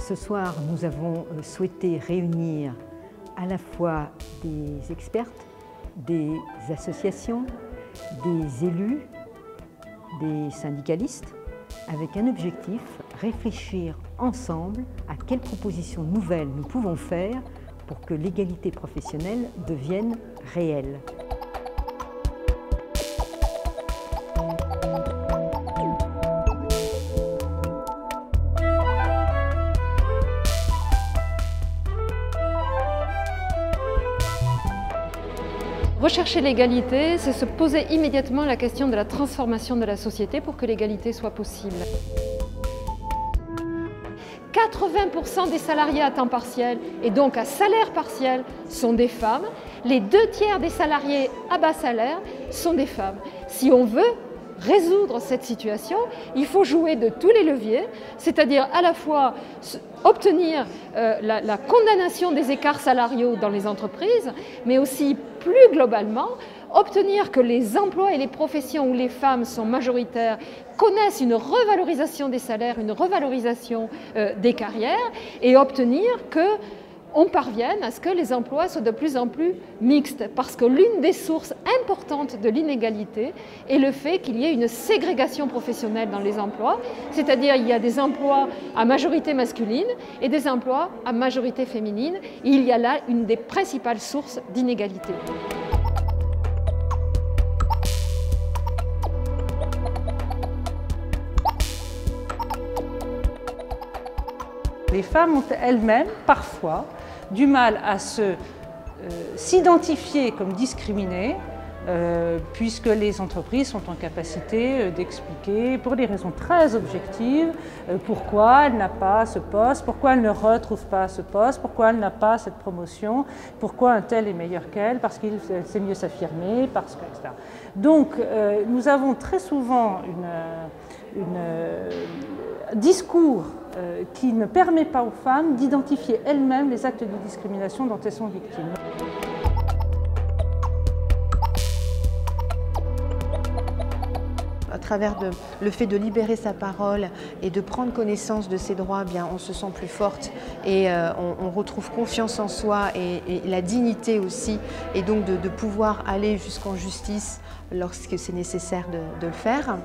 Ce soir, nous avons souhaité réunir à la fois des expertes, des associations, des élus, des syndicalistes, avec un objectif, réfléchir ensemble à quelles propositions nouvelles nous pouvons faire pour que l'égalité professionnelle devienne réelle. Rechercher l'égalité, c'est se poser immédiatement la question de la transformation de la société pour que l'égalité soit possible. 80% des salariés à temps partiel et donc à salaire partiel sont des femmes. Les 2/3 des salariés à bas salaire sont des femmes. Si on veut résoudre cette situation, il faut jouer de tous les leviers, c'est-à-dire à la fois obtenir la condamnation des écarts salariaux dans les entreprises, mais aussi plus globalement, obtenir que les emplois et les professions où les femmes sont majoritaires connaissent une revalorisation des salaires, une revalorisation des carrières, et obtenir qu'on parvienne à ce que les emplois soient de plus en plus mixtes, parce que l'une des sources importantes de l'inégalité est le fait qu'il y ait une ségrégation professionnelle dans les emplois, c'est-à-dire il y a des emplois à majorité masculine et des emplois à majorité féminine, et il y a là une des principales sources d'inégalité. Les femmes ont elles-mêmes, parfois, du mal à s'identifier comme discriminées, puisque les entreprises sont en capacité d'expliquer, pour des raisons très objectives, pourquoi elle n'a pas ce poste, pourquoi elle ne retrouve pas ce poste, pourquoi elle n'a pas cette promotion, pourquoi un tel est meilleur qu'elle, parce qu'il sait mieux s'affirmer, parce que, etc. Donc, nous avons très souvent un discours qui ne permet pas aux femmes d'identifier elles-mêmes les actes de discrimination dont elles sont victimes. À travers le fait de libérer sa parole et de prendre connaissance de ses droits, bien, on se sent plus forte et on retrouve confiance en soi et la dignité aussi, et donc de pouvoir aller jusqu'en justice lorsque c'est nécessaire de le faire.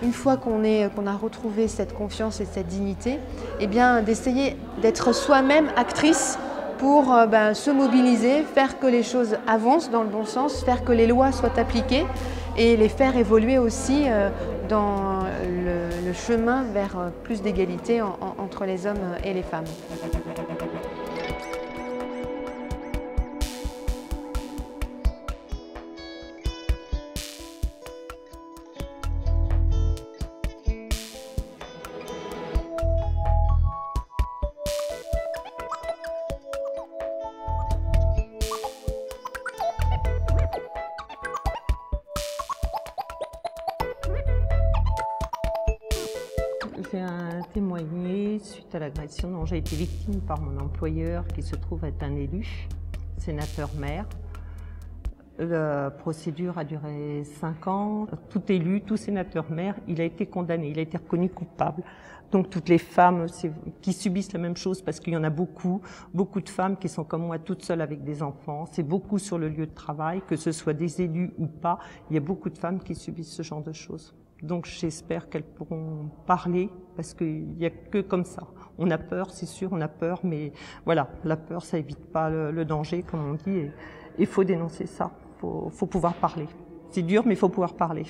Une fois qu'on a retrouvé cette confiance et cette dignité, eh bien, d'essayer d'être soi-même actrice pour se mobiliser, faire que les choses avancent dans le bon sens, faire que les lois soient appliquées et les faire évoluer aussi dans le chemin vers plus d'égalité entre les hommes et les femmes. J'ai témoigné suite à l'agression dont j'ai été victime par mon employeur, qui se trouve être un élu, sénateur maire. La procédure a duré 5 ans. Tout élu, tout sénateur maire, il a été condamné, il a été reconnu coupable. Donc toutes les femmes qui subissent la même chose, parce qu'il y en a beaucoup de femmes qui sont comme moi toutes seules avec des enfants. C'est beaucoup sur le lieu de travail, que ce soit des élus ou pas. Il y a beaucoup de femmes qui subissent ce genre de choses. Donc j'espère qu'elles pourront parler, parce qu'il n'y a que comme ça. On a peur, c'est sûr, on a peur, mais voilà, la peur, ça évite pas le danger, comme on dit, et il faut dénoncer ça. Faut pouvoir parler. C'est dur, mais il faut pouvoir parler.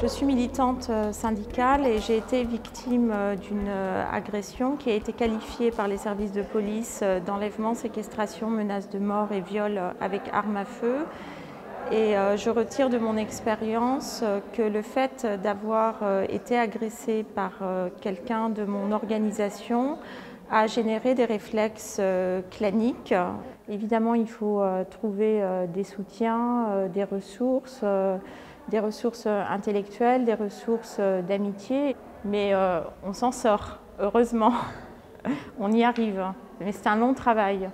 Je suis militante syndicale et j'ai été victime d'une agression qui a été qualifiée par les services de police d'enlèvement, séquestration, menace de mort et viol avec arme à feu. Et je retire de mon expérience que le fait d'avoir été agressée par quelqu'un de mon organisation a généré des réflexes claniques. Évidemment, il faut trouver des soutiens, des ressources intellectuelles, des ressources d'amitié, mais on s'en sort, heureusement. On y arrive, mais c'est un long travail.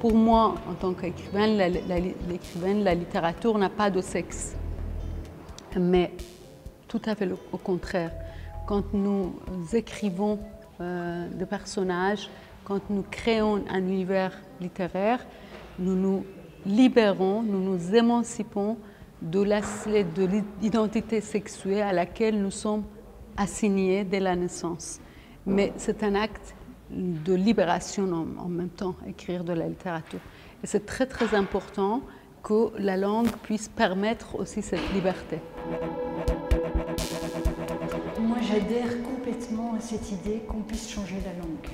pour moi, en tant qu'écrivaine, la littérature n'a pas de sexe. Mais tout à fait au contraire. Quand nous écrivons des personnages, quand nous créons un univers littéraire, nous nous libérons, nous nous émancipons de l'identité sexuelle à laquelle nous sommes assignés dès la naissance. Mais c'est un acte de libération en même temps, écrire de la littérature. Et c'est très très important que la langue puisse permettre aussi cette liberté. Moi, j'adhère complètement à cette idée qu'on puisse changer la langue.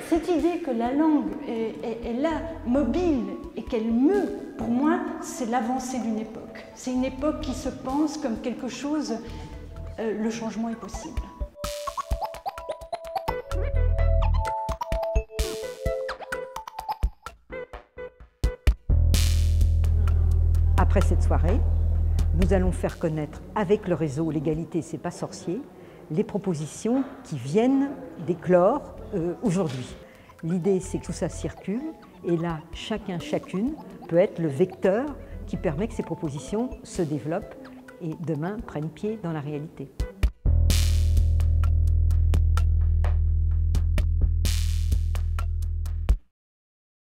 Cette idée que la langue est là, mobile, et qu'elle meut, pour moi, c'est l'avancée d'une époque. C'est une époque qui se pense comme quelque chose, le changement est possible. Après cette soirée, nous allons faire connaître avec le réseau L'égalité, c'est pas sorcier, les propositions qui viennent d'éclore aujourd'hui. L'idée, c'est que tout ça circule et là, chacun, chacune peut être le vecteur qui permet que ces propositions se développent et demain prennent pied dans la réalité.